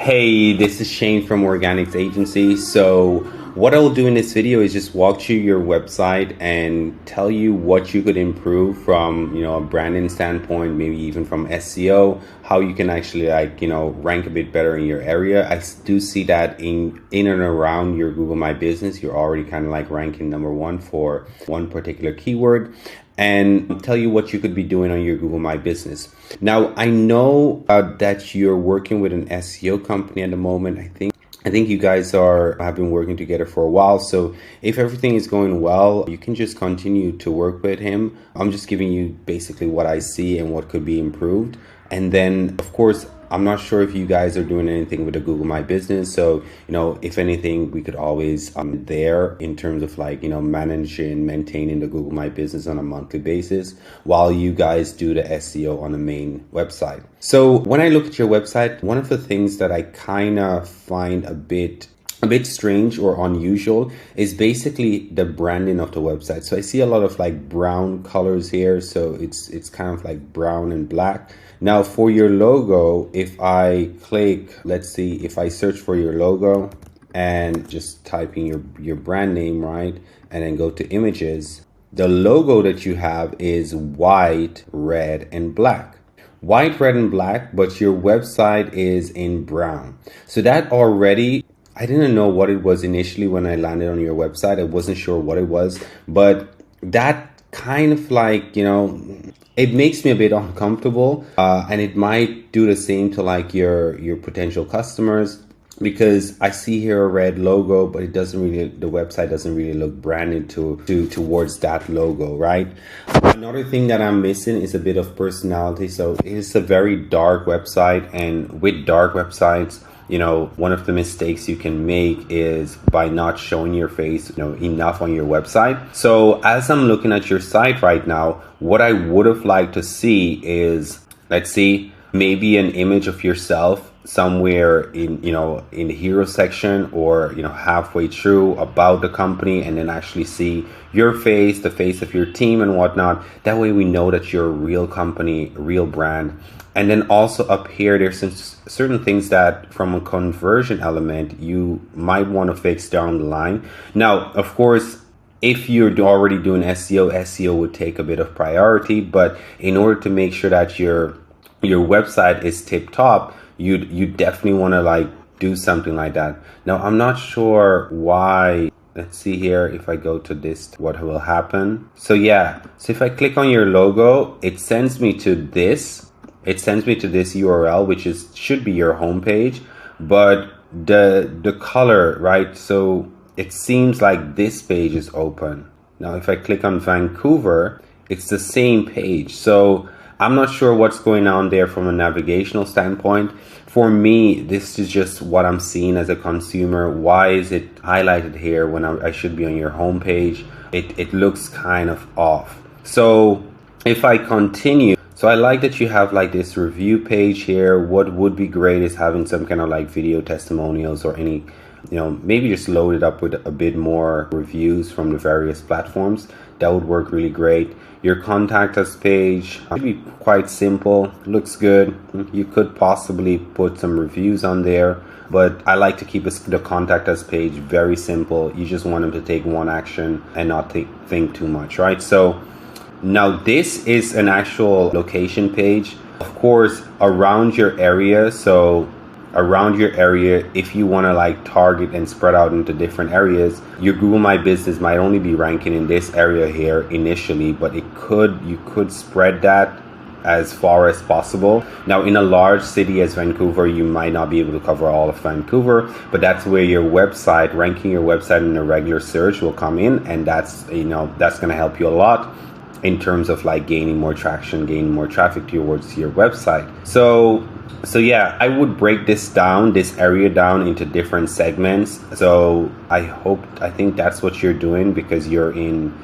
Hey, this is Shane from Organics Agency. So what I'll do in this video is just walk through your website and tell you what you could improve from, a branding standpoint, maybe even from SEO, how you can actually rank a bit better in your area. I do see that in and around your Google My Business, you're already kind of like ranking number one for one particular keyword, and tell you what you could be doing on your Google My Business. Now, I know that you're working with an SEO company at the moment. I think you guys have been working together for a while. So if everything is going well, you can just continue to work with him. I'm just giving you basically what I see and what could be improved. And then, of course, I'm not sure if you guys are doing anything with the Google My Business. So, if anything, we could always there in terms of managing, maintaining the Google My Business on a monthly basis while you guys do the SEO on the main website. So when I look at your website, one of the things that I kind of find a bit strange or unusual is basically the branding of the website. So I see a lot of brown colors here. So it's kind of like brown and black. Now for your logo, if I click, let's see, if I search for your logo and just type in your brand name, right? And then go to images, the logo that you have is white, red, and black. White, red, and black, but your website is in brown. So that already, I didn't know what it was initially when I landed on your website. I wasn't sure what it was, but that kind of it makes me a bit uncomfortable, and it might do the same to your potential customers, because I see here a red logo, but the website doesn't really look branded towards that logo, right? Another thing that I'm missing is a bit of personality. So it's a very dark website, and with dark websites, one of the mistakes you can make is by not showing your face, enough on your website. So as I'm looking at your site right now, what I would have liked to see is, let's see, maybe an image of yourself somewhere in the hero section, or halfway through about the company, and then actually see your face, the face of your team and whatnot. That way we know that you're a real company, a real brand. And then also up here, there's some certain things that from a conversion element you might want to fix down the line. Now, of course, if you're already doing SEO would take a bit of priority, but in order to make sure that your website is tip top, you definitely want to do something like that. Now, I'm not sure why. Let's see here, if I go to this, what will happen. So yeah, so if I click on your logo, it sends me to this. It sends me to this URL, which should be your homepage, but the color, right? So it seems like this page is open. Now, if I click on Vancouver, it's the same page. So I'm not sure what's going on there from a navigational standpoint. For me, this is just what I'm seeing as a consumer. Why is it highlighted here when I should be on your homepage? It looks kind of off. So if I continue, so I like that you have this review page here. What would be great is having some kind of video testimonials, or any, maybe just load it up with a bit more reviews from the various platforms. That would work really great. Your contact us page should be quite simple, looks good. You could possibly put some reviews on there, but I like to keep the contact us page very simple. You just want them to take one action and not think too much, right? So now this is an actual location page, of course, around your area. So around your area, if you want to target and spread out into different areas, your Google My Business might only be ranking in this area here initially, but you could spread that as far as possible. Now, in a large city as Vancouver, you might not be able to cover all of Vancouver, but that's where your website, ranking your website in a regular search, will come in, and that's going to help you a lot in terms of gaining more traction, gaining more traffic towards your website. So yeah, I would break this area down into different segments. So I think that's what you're doing, because you're in,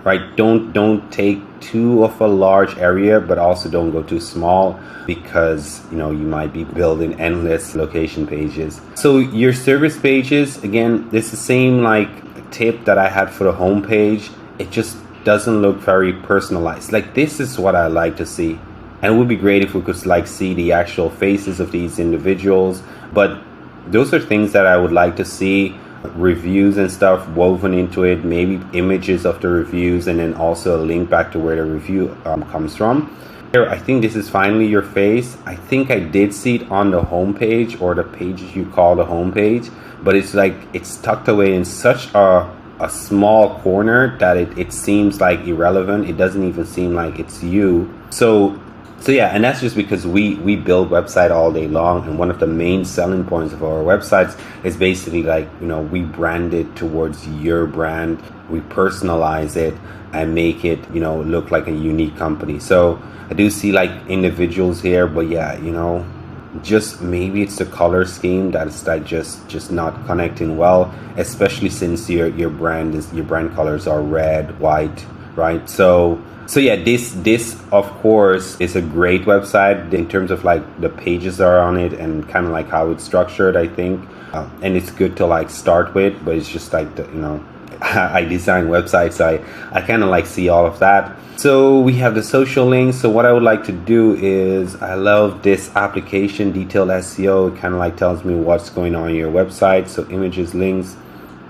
right? Don't take too of a large area, but also don't go too small, because you might be building endless location pages. So your service pages, again, it's the same tip that I had for the home page. It just doesn't look very personalized. This is what I like to see. And it would be great if we could see the actual faces of these individuals. But those are things that I would like to see. Reviews and stuff woven into it, maybe images of the reviews, and then also a link back to where the review comes from. Here, I think this is finally your face. I think I did see it on the homepage, or the pages you call the homepage, but it's like it's tucked away in such a small corner that it seems like irrelevant. It doesn't even seem like it's you. So yeah, and that's just because we build website all day long, and one of the main selling points of our websites is basically like, we brand it towards your brand, we personalize it and make it, look like a unique company. So I do see like individuals here, but yeah, just maybe it's the color scheme that's like just not connecting well, especially since your brand colors are red, white, right? So yeah, this of course is a great website in terms of like the pages that are on it and kind of like how it's structured, I think, and it's good to like start with. But it's just like I design websites, so I kind of like see all of that. So we have the social links. So what I would like to do is, I love this application, detailed SEO. It kind of like tells me what's going on your website. So images, links.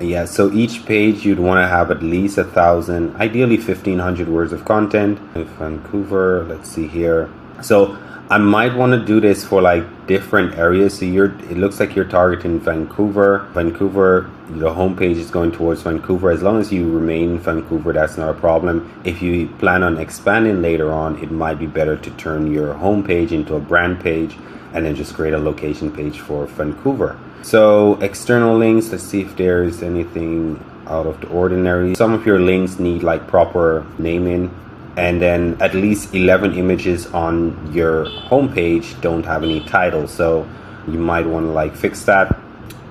Yeah, so each page you'd want to have at least 1,000, ideally 1,500 words of content. Vancouver, let's see here. So I might want to do this for like different areas. So it looks like you're targeting Vancouver. The homepage is going towards Vancouver. As long as you remain in Vancouver, that's not a problem. If you plan on expanding later on, it might be better to turn your homepage into a brand page and then just create a location page for Vancouver. So external links, let's see if there's anything out of the ordinary. Some of your links need like proper naming, and then at least 11 images on your homepage don't have any titles. So you might want to like fix that.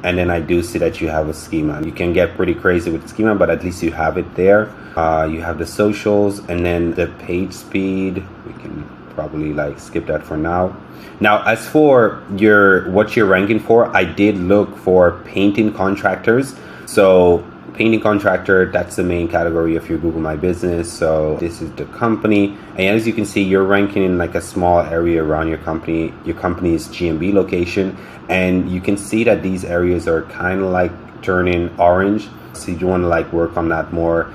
And then I do see that you have a schema. You can get pretty crazy with the schema, but at least you have it there. You have the socials, and then the page speed. We can probably like skip that for now. Now, as for what you're ranking for, I did look for painting contractors. So painting contractor, that's the main category of your Google My Business. So this is the company. And as you can see, you're ranking in like a small area around your company's GMB location. And you can see that these areas are kind of like turning orange. So you want to like work on that more.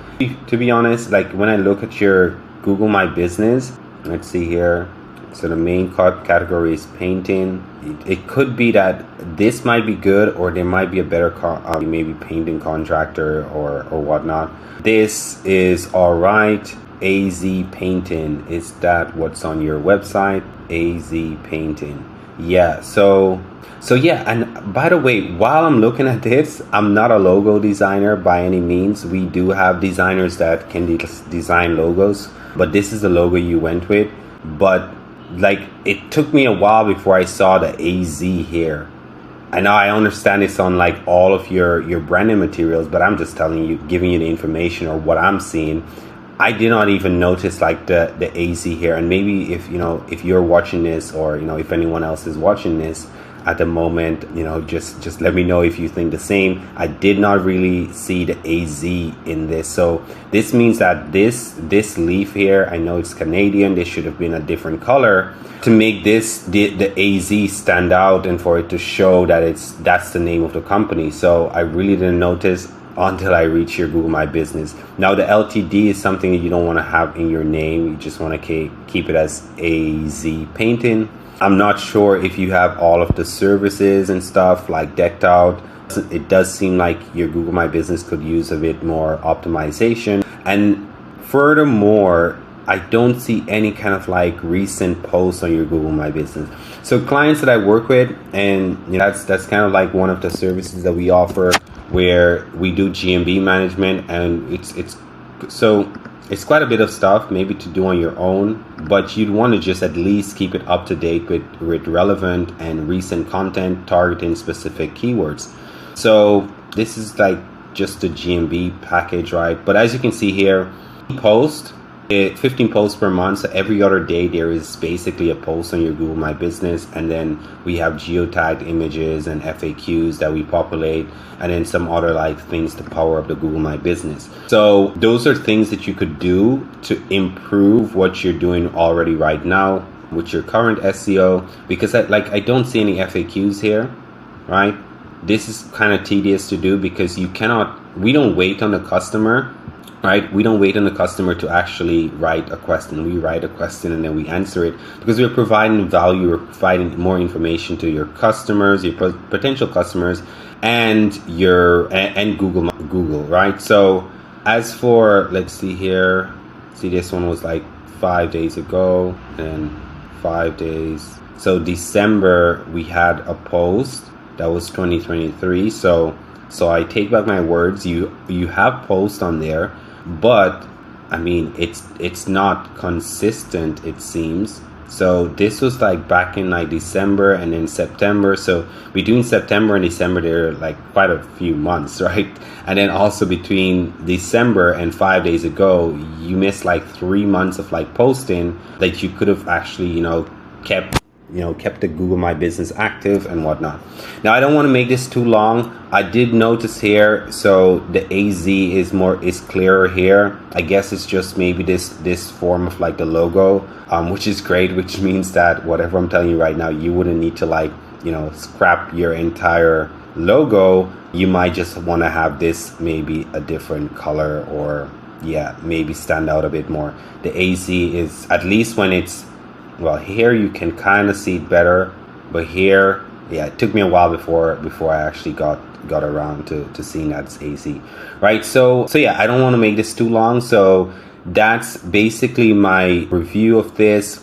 To be honest, like when I look at your Google My Business, let's see here. So the main category is painting. It could be that this might be good, or there might be a better maybe painting contractor or whatnot. This is all right. AZ Painting, is that what's on your website? AZ Painting. Yeah, so yeah, and by the way, while I'm looking at this, I'm not a logo designer by any means. We do have designers that can design logos, but this is the logo you went with. But like, it took me a while before I saw the AZ here. I know I understand it's on like all of your branding materials, but I'm just telling you, giving you the information or what I'm seeing. I did not even notice like the AZ here. And maybe if you're watching this, or if anyone else is watching this at the moment, just let me know if you think the same. I did not really see the AZ in this. So this means that this leaf here, I know it's Canadian, this should have been a different color to make the AZ stand out and for it to show that that's the name of the company. So I really didn't notice until I reach your Google My Business. Now the LTD is something that you don't want to have in your name. You just want to keep it as AZ Painting. I'm not sure if you have all of the services and stuff like decked out. It does seem like your Google My Business could use a bit more optimization. And furthermore, I don't see any kind of like recent posts on your Google My Business. So clients that I work with, and that's kind of like one of the services that we offer, where we do GMB management, and it's quite a bit of stuff maybe to do on your own, but you'd want to just at least keep it up to date with relevant and recent content targeting specific keywords. So this is like just the GMB package, right? But as you can see here, 15 posts per month. So every other day there is basically a post on your Google My Business, and then we have geotagged images and FAQs that we populate, and then some other like things to power up the Google My Business. So those are things that you could do to improve what you're doing already right now with your current SEO, because I don't see any FAQs here, right? this is kind of tedious to do because we don't wait on the customer, right? We don't wait on the customer to actually write a question. We write a question and then we answer it because we're providing value, we're providing more information to your customers, your potential customers, and Google, right? So as for, let's see here, this one was like 5 days ago and 5 days. So December we had a post that was 2023. So I take back my words. You have posts on there, but I mean it's not consistent, it seems. So this was like back in like December and then September. So between September and December, there are like quite a few months, right? And then also between December and 5 days ago, you missed like 3 months of like posting that you could have actually, kept the Google My Business active and whatnot. Now, I don't want to make this too long. I did notice here, so the AZ is clearer here. I guess it's just maybe this form of like the logo, which is great, which means that whatever I'm telling you right now, you wouldn't need to scrap your entire logo. You might just want to have this maybe a different color, or maybe stand out a bit more. The AZ is, at least when it's, well, here you can kind of see it better, but here, it took me a while before I actually got around to seeing that it's AC, right? So I don't want to make this too long. So that's basically my review of this.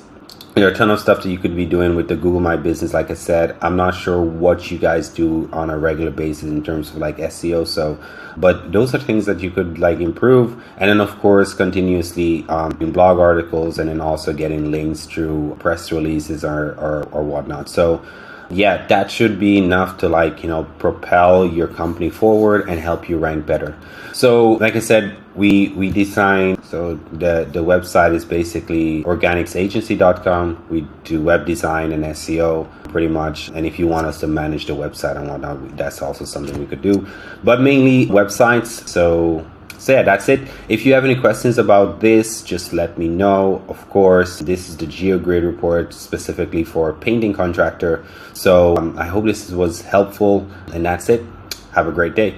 There are a ton of stuff that you could be doing with the Google My Business. Like I said, I'm not sure what you guys do on a regular basis in terms of like SEO. But those are things that you could like improve. And then of course, continuously in blog articles, and then also getting links through press releases or whatnot. So that should be enough to propel your company forward and help you rank better. So like I said, we design, so the website is basically organicsagency.com. We do web design and SEO pretty much. And if you want us to manage the website and whatnot, that's also something we could do, but mainly websites. So that's it. If you have any questions about this, just let me know. Of course, this is the GeoGrid report specifically for painting contractor. So I hope this was helpful, and that's it. Have a great day.